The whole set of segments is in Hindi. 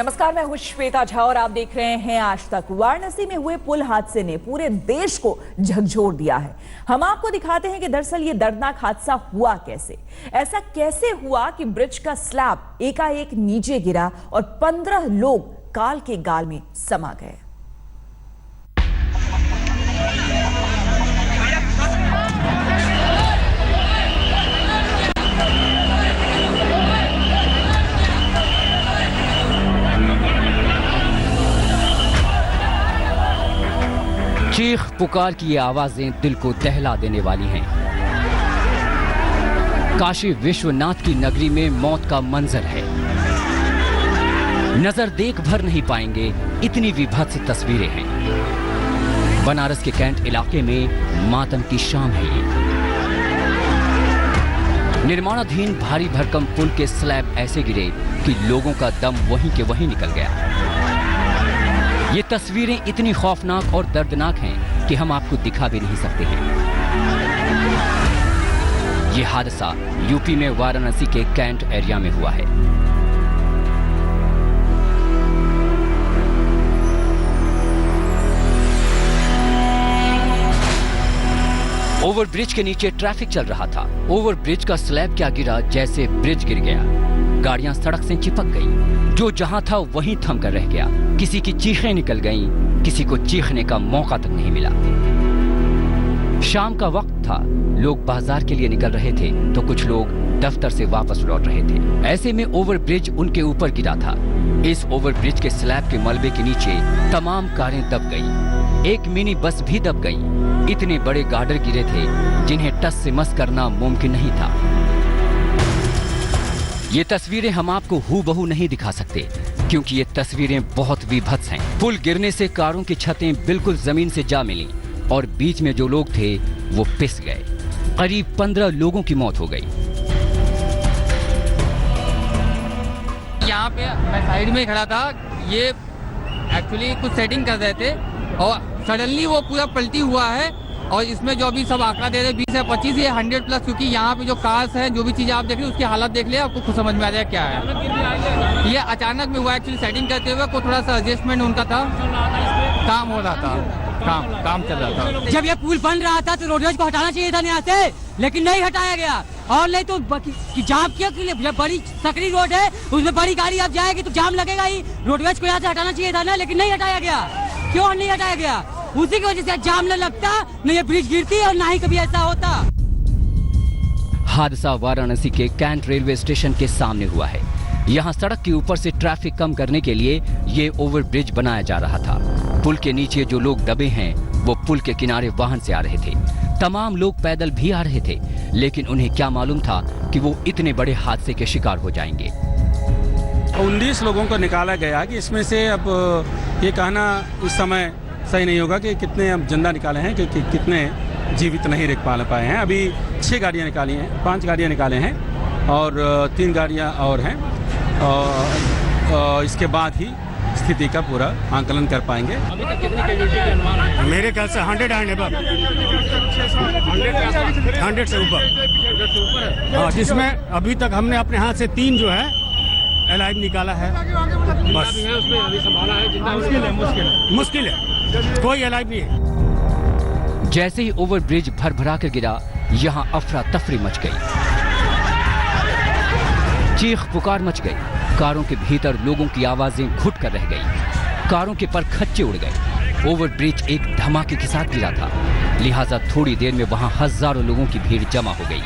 नमस्कार, मैं हूं श्वेता झा और आप देख रहे हैं आज तक। वाराणसी में हुए पुल हादसे ने पूरे देश को झकझोर दिया है। हम आपको दिखाते हैं कि दरअसल ये दर्दनाक हादसा हुआ कैसे। ऐसा कैसे हुआ कि ब्रिज का स्लैब एकाएक नीचे गिरा और 15 लोग काल के गाल में समा गए। चीख पुकार की ये आवाजें दिल को दहला देने वाली हैं। काशी विश्वनाथ की नगरी में मौत का मंजर है। नजर देख भर नहीं पाएंगे, इतनी विभत्स तस्वीरें हैं। बनारस के कैंट इलाके में मातम की शाम है ये। निर्माणाधीन भारी भरकम पुल के स्लैब ऐसे गिरे कि लोगों का दम वहीं के वहीं निकल गया। ये तस्वीरें इतनी खौफनाक और दर्दनाक हैं कि हम आपको दिखा भी नहीं सकते हैं। ये हादसा यूपी में वाराणसी के कैंट एरिया में हुआ है। ओवरब्रिज के नीचे ट्रैफिक चल रहा था। ओवरब्रिज का स्लैब क्या गिरा, जैसे ब्रिज गिर गया। गाड़ियां सड़क से चिपक गईं। जो जहां था वहीं थम कर रह गया। किसी की चीखें निकल गईं, किसी को चीखने का मौका तक नहीं मिला। शाम का वक्त था, लोग बाजार के लिए निकल रहे थे तो कुछ लोग दफ्तर से वापस लौट रहे थे। ऐसे में ओवरब्रिज उनके ऊपर गिरा था। इस ओवरब्रिज के स्लैब के मलबे के नीचे तमाम कारें दब गईं। एक मिनी बस भी दब गई। इतने बड़े गार्डर गिरे थे जिन्हें टस से मस करना मुमकिन नहीं था। ये तस्वीरें हम आपको हूबहू नहीं दिखा सकते क्योंकि ये तस्वीरें बहुत विभत्स हैं। पुल गिरने से कारों की छतें बिल्कुल जमीन से जा मिली और बीच में जो लोग थे वो पिस गए। करीब 15 लोगों की मौत हो गई। यहाँ पे मैं साइड में खड़ा था, ये एक्चुअली कुछ सेटिंग कर रहे थे और सडनली वो पूरा पलटी हुआ है। और इसमें जो अभी सब आंकड़ा दे रहे 20 या 25 या 100+, क्योंकि यहाँ पे जो कार्स हैं, जो भी चीजें आप देख रहे हैं उसकी हालत देख ले, आपको खुद समझ में आ जाए क्या है। ये अचानक में हुआ, एक्चुअली सेटिंग करते हुए को थोड़ा सा एडजस्टमेंट उनका था, काम हो रहा था, काम चल रहा था। जब ये पुल बन रहा था तो रोडवेज को हटाना चाहिए था यहाँ से, लेकिन नहीं हटाया गया। और नहीं तो जाम क्यों के लिए, बड़ी सकरी रोड है, उसमें बड़ी गाड़ी आप जाएगी तो जाम लगेगा ही। रोडवेज को यहाँ से हटाना चाहिए था ना, लेकिन नहीं हटाया गया। क्यों नहीं हटाया गया? उसी की वजह से जाम न लगता, न ये ब्रिज गिरती और ना ही कभी ऐसा होता। हादसा वाराणसी के कैंट रेलवे स्टेशन के सामने हुआ है। यहाँ सड़क के ऊपर से ट्रैफिक कम करने के लिए ये ओवरब्रिज बनाया जा रहा था। पुल के नीचे जो लोग दबे हैं वो पुल के किनारे वाहन से आ रहे थे। तमाम लोग पैदल भी आ रहे थे, लेकिन उन्हें क्या मालूम था कि वो इतने बड़े हादसे के शिकार हो जाएंगे। 19 लोगों को निकाला गया कि इसमें से अब ये कहना इस समय सही नहीं होगा कि कितने अब जिंदा निकाले हैं, क्योंकि कितने जीवित नहीं रख पाए हैं। अभी 6 गाड़ियाँ निकाली हैं, 5 गाड़ियाँ निकाले हैं और 3 गाड़ियाँ और हैं। और इसके बाद ही स्थिति का पूरा आंकलन कर पाएंगे। अभी तक कितनी कैजुअल्टी के अनुमान है? मेरे ख्याल से 100 एंड अबव, 100 से ऊपर। हाँ, जिसमें अभी तक हमने अपने हाथ से 3 जो है एलाइव निकाला है। बस मुश्किल है, कोई एलाइव नहीं है। जैसे ही ओवरब्रिज भरभरा कर गिरा, यहाँ अफरा तफरी मच गई। चीख पुकार मच गई। कारों के भीतर लोगों की आवाजें घुट कर रह गई। कारों के पर खच्चे उड़ गए। ओवरब्रिज एक धमाके के साथ गिरा था, लिहाजा थोड़ी देर में वहां हजारों लोगों की भीड़ जमा हो गई।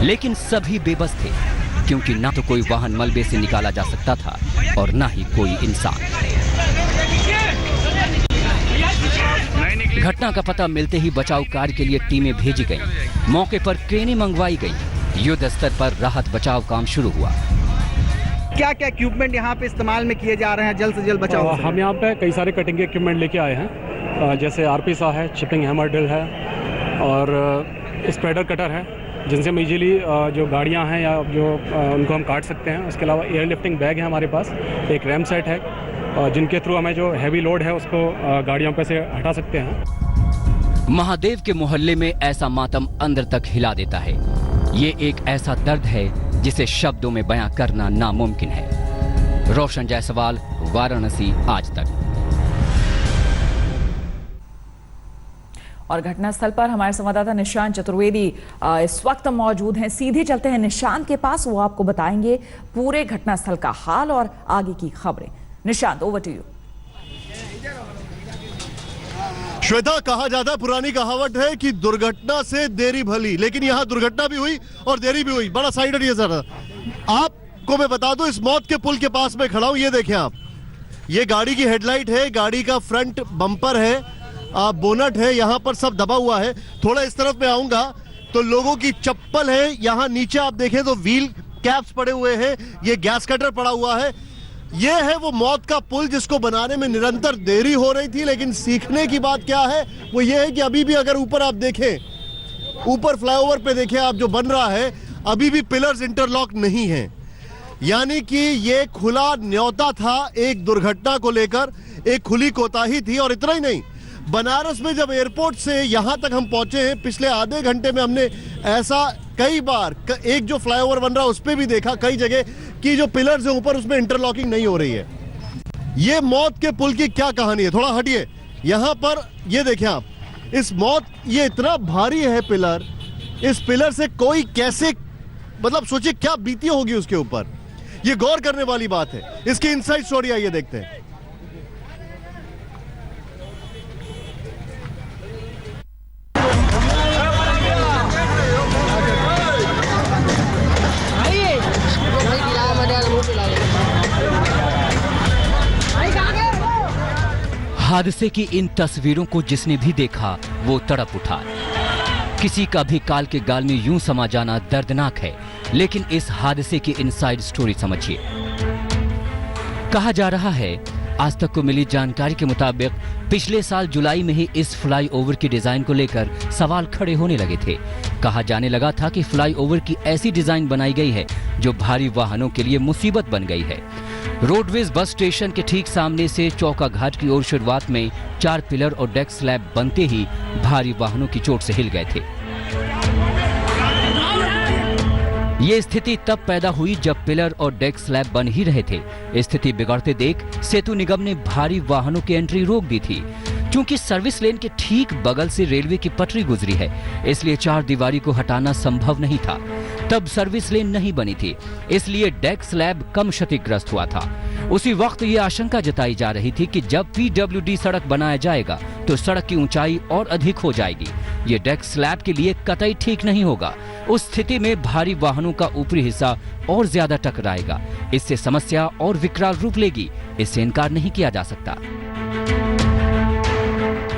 लेकिन सभी बेबस थे क्योंकि ना तो कोई वाहन मलबे से निकाला जा सकता था और ना ही कोई इंसान। घटना का पता मिलते ही बचाव कार्य के लिए टीमें भेजी गईं। मौके पर क्रेनें मंगवाई गईं। युद्ध स्तर पर राहत बचाव काम शुरू हुआ। क्या क्या इक्विपमेंट यहाँ पे इस्तेमाल में किए जा रहे हैं जल्द से जल्द बचाव? हम यहाँ पे कई सारे कटिंग के इक्विपमेंट लेके आए हैं, जैसे आरपी सा है, चिपिंग हैमर ड्रिल है और स्प्रेडर कटर है, जिनसे हम इजीली जो गाड़ियाँ हैं या जो उनको हम काट सकते हैं। उसके अलावा एयर लिफ्टिंग बैग है हमारे पास, एक रैम सेट है, जिनके थ्रू हमें जो हैवी लोड है उसको गाड़ियों पे से हटा सकते हैं। महादेव के मोहल्ले में ऐसा मातम अंदर तक हिला देता है। ये एक ऐसा दर्द है जिसे शब्दों में बयां करना नामुमकिन है। रोशन जायसवाल, वाराणसी, आज तक। और घटनास्थल पर हमारे संवाददाता निशांत चतुर्वेदी इस वक्त मौजूद हैं। सीधे चलते हैं निशांत के पास, वो आपको बताएंगे पूरे घटनास्थल का हाल और आगे की खबरें। Nishant, over to you. Shweta, कहा जाता पुरानी कहावत है कि दुर्घटना से देरी भली, लेकिन यहाँ दुर्घटना भी हुई और देरी भी हुई। बड़ा साइड है सर। आपको मैं बता दूं, इस मौत के पुल के पास में खड़ा हूं। ये देखें आप, ये गाड़ी की हेडलाइट है, गाड़ी का फ्रंट बम्पर है, बोनट है, यहाँ पर सब दबा हुआ है। थोड़ा इस तरफ में आऊंगा तो लोगों की चप्पल है। यहाँ नीचे आप देखें तो व्हील कैप्स पड़े हुए हैं, ये गैस कटर पड़ा हुआ है। ये है वो मौत का पुल जिसको बनाने में निरंतर देरी हो रही थी। लेकिन सीखने की बात क्या है, वो ये है कि अभी भी अगर ऊपर आप देखें, ऊपर फ्लाईओवर पे देखें आप, जो बन रहा है, अभी भी पिलर्स इंटरलॉक नहीं है। यानी कि ये खुला न्योता था एक दुर्घटना को लेकर, एक खुली कोताही थी। और इतना ही नहीं, बनारस में जब एयरपोर्ट से यहां तक हम पहुंचे हैं, पिछले आधे घंटे में हमने ऐसा कई बार, एक जो फ्लाईओवर बन रहा है उस पर भी देखा कई जगह कि जो पिलर्स है ऊपर, उसमें इंटरलॉकिंग नहीं हो रही है। ये मौत के पुल की क्या कहानी है, थोड़ा हटिए। यहां पर ये देखें आप, इस मौत, ये इतना भारी है पिलर, इस पिलर से कोई कैसे, मतलब सोचिए क्या बीती होगी उसके ऊपर। ये गौर करने वाली बात है। इसकी इनसाइड स्टोरी आइए देखते हैं। हादसे की इन तस्वीरों को जिसने भी देखा वो तड़प उठा। किसी का भी काल के गाल में यूं समा जाना दर्दनाक है, लेकिन इस हादसे की इनसाइड स्टोरी समझिए। कहा जा रहा है, आज तक को मिली जानकारी के मुताबिक पिछले साल जुलाई में ही इस फ्लाईओवर की डिजाइन को लेकर सवाल खड़े होने लगे थे। कहा जाने लगा था कि फ्लाईओवर की ऐसी डिजाइन बनाई गई है जो भारी वाहनों के लिए मुसीबत बन गई है। रोडवेज बस स्टेशन के ठीक सामने से चौका घाट की ओर शुरुआत में 4 पिलर और डेक स्लैब बनते ही भारी वाहनों की चोट से हिल गए थे। ये स्थिति तब पैदा हुई जब पिलर और डेक स्लैब बन ही रहे थे। स्थिति बिगड़ते देख सेतु निगम ने भारी वाहनों की एंट्री रोक दी थी। क्योंकि सर्विस लेन के ठीक बगल से रेलवे की पटरी गुजरी है, इसलिए 4 दीवारी को हटाना संभव नहीं था। तब सर्विस लेन नहीं बनी थी, इसलिए डेक स्लैब कम क्षतिग्रस्त हुआ था। उसी वक्त ये आशंका जताई जा रही थी कि जब पीडब्ल्यूडी सड़क बनाया जाएगा तो सड़क की ऊंचाई और अधिक हो जाएगी। ये डेक स्लैब के लिए कतई ठीक नहीं होगा। उस स्थिति में भारी वाहनों का ऊपरी हिस्सा और ज्यादा टकराएगा। इससे समस्या और विकराल रूप लेगी, इससे इनकार नहीं किया जा सकता।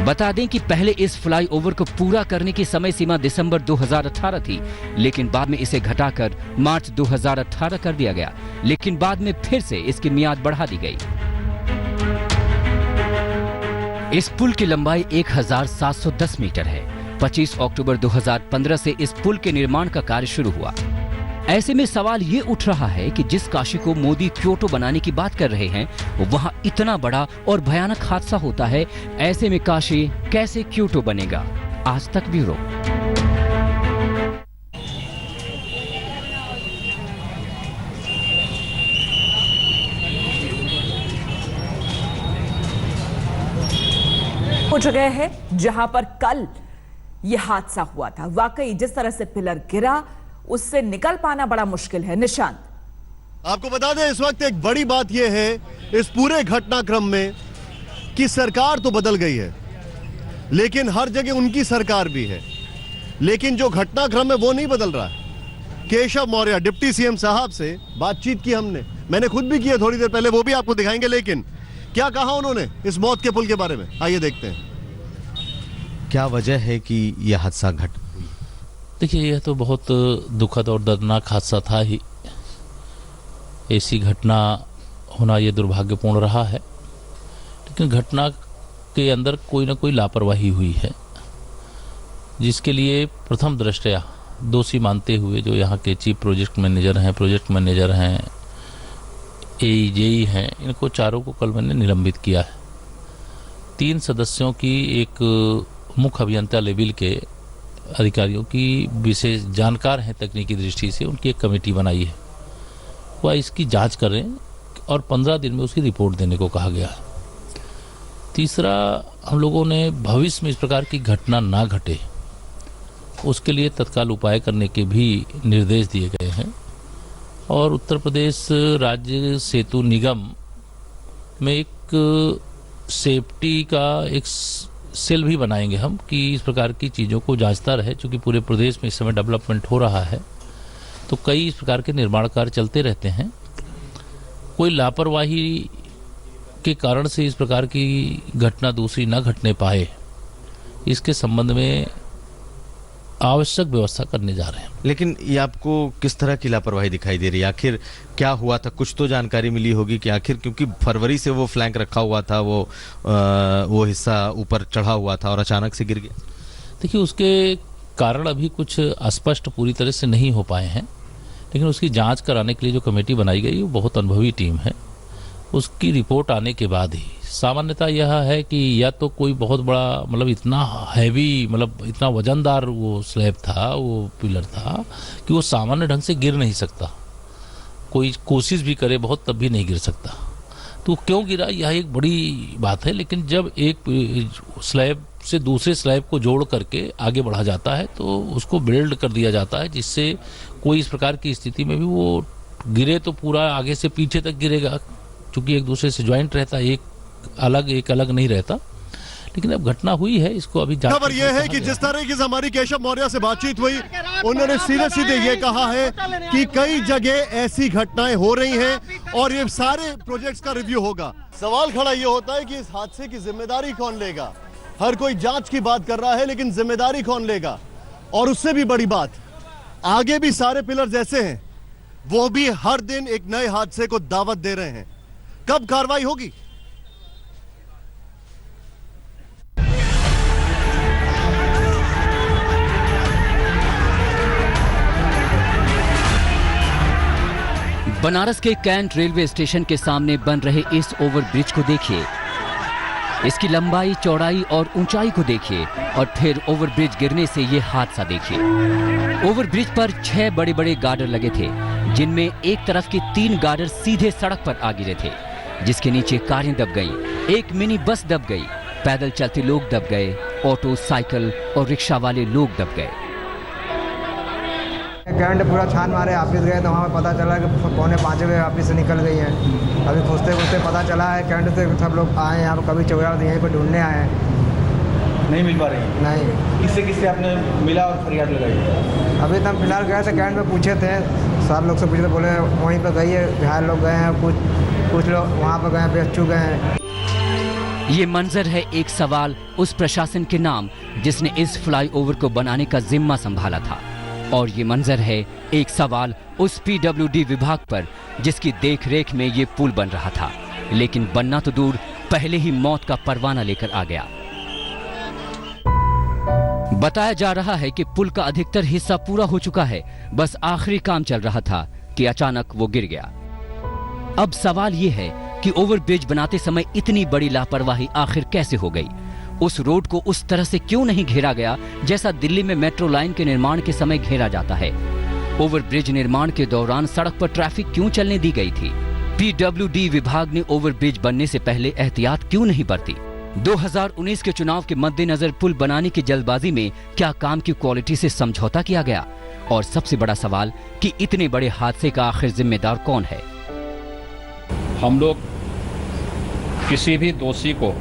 बता दें कि पहले इस फ्लाईओवर को पूरा करने की समय सीमा दिसंबर 2018 थी, लेकिन बाद में इसे घटाकर मार्च 2018 कर दिया गया। लेकिन बाद में फिर से इसकी मियाद बढ़ा दी गई। इस पुल की लंबाई 1710 मीटर है। 25 अक्टूबर 2015 से इस पुल के निर्माण का कार्य शुरू हुआ। ऐसे में सवाल ये उठ रहा है कि जिस काशी को मोदी क्योटो बनाने की बात कर रहे हैं, वहां इतना बड़ा और भयानक हादसा होता है। ऐसे में काशी कैसे क्योटो बनेगा? आज तक ब्यूरो। वो जगह है जहां पर कल यह हादसा हुआ था। वाकई जिस तरह से पिलर गिरा, उससे निकल पाना बड़ा मुश्किल है। निशांत, आपको बता दें, इस वक्त एक बड़ी बात यह है इस पूरे घटनाक्रम में कि सरकार तो बदल गई है, लेकिन हर जगह उनकी सरकार भी है, लेकिन जो घटनाक्रम है वो नहीं बदल रहा है। केशव मौर्य डिप्टी सीएम साहब से बातचीत की हमने, मैंने खुद भी किया थोड़ी देर पहले, वो भी आपको दिखाएंगे। लेकिन क्या कहा उन्होंने इस मौत के पुल के बारे में, आइए देखते हैं। क्या वजह है कि यह हादसा घट? देखिए, यह तो बहुत दुखद और दर्दनाक हादसा था ही। ऐसी घटना होना ये दुर्भाग्यपूर्ण रहा है, लेकिन घटना के अंदर कोई ना कोई लापरवाही हुई है, जिसके लिए प्रथम दृष्टया दोषी मानते हुए जो यहाँ के चीफ प्रोजेक्ट मैनेजर हैं, AEJE हैं, इनको चारों को कल मैंने निलंबित किया है। 3 सदस्यों की एक मुख्य अभियंता लेवल के अधिकारियों की विशेष जानकार हैं तकनीकी दृष्टि से, उनकी एक कमेटी बनाई है, वह इसकी जांच कर रहे हैं और 15 दिन में उसकी रिपोर्ट देने को कहा गया है। तीसरा, हम लोगों ने भविष्य में इस प्रकार की घटना ना घटे उसके लिए तत्काल उपाय करने के भी निर्देश दिए गए हैं और उत्तर प्रदेश राज्य सेतु निगम में एक सेफ्टी का एक सेल भी बनाएंगे हम कि इस प्रकार की चीज़ों को जांचता रहे, क्योंकि पूरे प्रदेश में इस समय डेवलपमेंट हो रहा है तो कई इस प्रकार के निर्माण कार्य चलते रहते हैं। कोई लापरवाही के कारण से इस प्रकार की घटना दूसरी न घटने पाए, इसके संबंध में आवश्यक व्यवस्था करने जा रहे हैं। लेकिन ये आपको किस तरह की लापरवाही दिखाई दे रही है? आखिर क्या हुआ था? कुछ तो जानकारी मिली होगी कि आखिर, क्योंकि फरवरी से वो फ्लैंक रखा हुआ था, वो हिस्सा ऊपर चढ़ा हुआ था और अचानक से गिर गया। देखिए, उसके कारण अभी कुछ स्पष्ट पूरी तरह से नहीं हो पाए हैं, लेकिन उसकी जांच कराने के लिए जो कमेटी बनाई गई वो बहुत अनुभवी टीम है। उसकी रिपोर्ट आने के बाद ही सामान्यतः यह है कि या तो कोई बहुत बड़ा मतलब इतना हैवी, मतलब इतना वजनदार वो स्लैब था, वो पिलर था कि वो सामान्य ढंग से गिर नहीं सकता, कोई कोशिश भी करे बहुत तब भी नहीं गिर सकता। तो क्यों गिरा यह एक बड़ी बात है, लेकिन जब एक स्लैब से दूसरे स्लैब को जोड़ करके आगे बढ़ा जाता है तो उसको बिल्ड कर दिया जाता है, जिससे कोई इस प्रकार की स्थिति में भी वो गिरे तो पूरा आगे से पीछे तक गिरेगा, क्योंकि एक दूसरे से ज्वाइंट रहता है, एक अलग नहीं रहता। लेकिन अब घटना हुई है, इसको अभी खबर यह है कि जिस तरह की हमारी केशव मौर्य से बातचीत हुई, उन्होंने सीधे ये कहा है कि कई जगह ऐसी घटनाएं हो रही हैं और ये सारे प्रोजेक्ट्स का रिव्यू होगा। सवाल खड़ा ये होता है कि इस हादसे की जिम्मेदारी कौन लेगा? हर कोई जांच की बात कर रहा है, लेकिन जिम्मेदारी कौन लेगा? और उससे भी बड़ी बात, आगे भी सारे पिलर्स ऐसे हैं, वो भी हर दिन एक नए हादसे को दावत दे रहे हैं। कब कार्रवाई होगी? बनारस के कैंट रेलवे स्टेशन के सामने बन रहे इस ओवरब्रिज को देखिए, इसकी लंबाई, चौड़ाई और ऊंचाई को देखिए और फिर ओवरब्रिज गिरने से ये हादसा देखिए। ओवरब्रिज पर 6 बड़े-बड़े गार्डर लगे थे, जिनमें एक तरफ के 3 गार्डर सीधे सड़क पर आ गिरे थे, जिसके नीचे कारें दब गईं, एक मिनी बस दब गई, पैदल चलते लोग दब गए, ऑटो, साइकिल और रिक्शा वाले लोग दब गए। कैंट पूरा छान मारे, ऑफिस गए तो वहाँ पे पता चला कि 4:45 बजे ऑफिस से निकल गई हैं। अभी खोजते पता चला है कैंट से सब लोग आए यहाँ पर, कभी चौराहा यहीं पर ढूंढने आए हैं, नहीं मिल पा रही। नहीं। किससे आपने मिला और फरियाद लगाई? अभी तो हम फिलहाल गए थे कैंट में, पूछे थे, 7 लोग से पूछे थे, बोले वहीं पर गई है, घायल लोग गए हैं, कुछ लोग वहाँ पर गए, बेच चुके हैं। ये मंजर है एक सवाल उस प्रशासन के नाम जिसने इस फ्लाईओवर को बनाने का जिम्मा संभाला था, और ये मंजर है एक सवाल उस PWD विभाग पर जिसकी देखरेख में ये पुल बन रहा था, लेकिन बनना तो दूर, पहले ही मौत का परवाना लेकर आ गया। बताया जा रहा है कि पुल का अधिकतर हिस्सा पूरा हो चुका है, बस आखिरी काम चल रहा था कि अचानक वो गिर गया। अब सवाल ये है कि ओवरब्रिज बनाते समय इतनी बड़ी लापरवाही आखिर कैसे हो गई? उस रोड को उस तरह से क्यों नहीं घेरा गया जैसा दिल्ली में मेट्रो लाइन के निर्माण के समय घेरा जाता है? ओवरब्रिज निर्माण के दौरान सड़क पर ट्रैफिक क्यों चलने दी गई थी? PWD विभाग ने ओवरब्रिज बनने से पहले एहतियात क्यों नहीं बरती? 2019 के चुनाव के मद्देनजर पुल बनाने की जल्दबाजी में क्या काम की क्वालिटी से समझौता किया गया? और सबसे बड़ा सवाल कि इतने बड़े हादसे का आखिर जिम्मेदार कौन है? हम लोग किसी भी दोषी को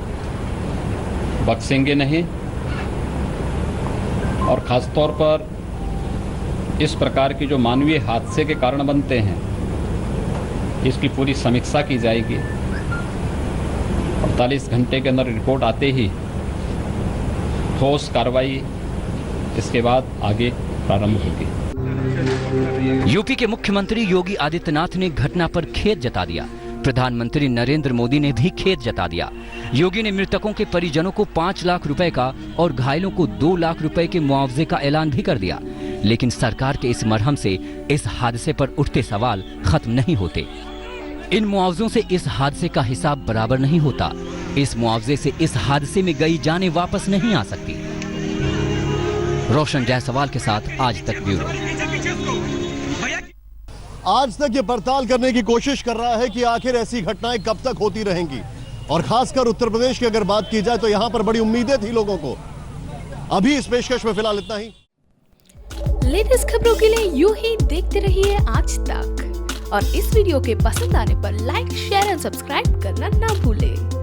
बख्शेंगे नहीं, और ख़ासतौर पर इस प्रकार की जो मानवीय हादसे के कारण बनते हैं, इसकी पूरी समीक्षा की जाएगी। 48 घंटे के अंदर रिपोर्ट आते ही ठोस कार्रवाई इसके बाद आगे प्रारंभ होगी। यूपी के मुख्यमंत्री योगी आदित्यनाथ ने घटना पर खेद जता दिया। प्रधानमंत्री नरेंद्र मोदी ने भी खेद जता दिया। योगी ने मृतकों के परिजनों को 5 लाख रुपए का और घायलों को 2 लाख रुपए के मुआवजे का ऐलान भी कर दिया। लेकिन सरकार के इस मरहम से इस हादसे पर उठते सवाल खत्म नहीं होते। इन मुआवजों से इस हादसे का हिसाब बराबर नहीं होता। इस मुआवजे से इस हादसे में गई जानें वापस नहीं आ सकती। रोशन जायसवाल के साथ आज तक ब्यूरो। आज तक ये पड़ताल करने की कोशिश कर रहा है कि आखिर ऐसी घटनाएं कब तक होती रहेंगी, और खासकर उत्तर प्रदेश की अगर बात की जाए तो यहां पर बड़ी उम्मीदें थी लोगों को। अभी इस पेशकश में फिलहाल इतना ही। लेटेस्ट खबरों के लिए यूं ही देखते रहिए आज तक, और इस वीडियो के पसंद आने पर लाइक, शेयर एंड सब्सक्राइब करना ना भूलें।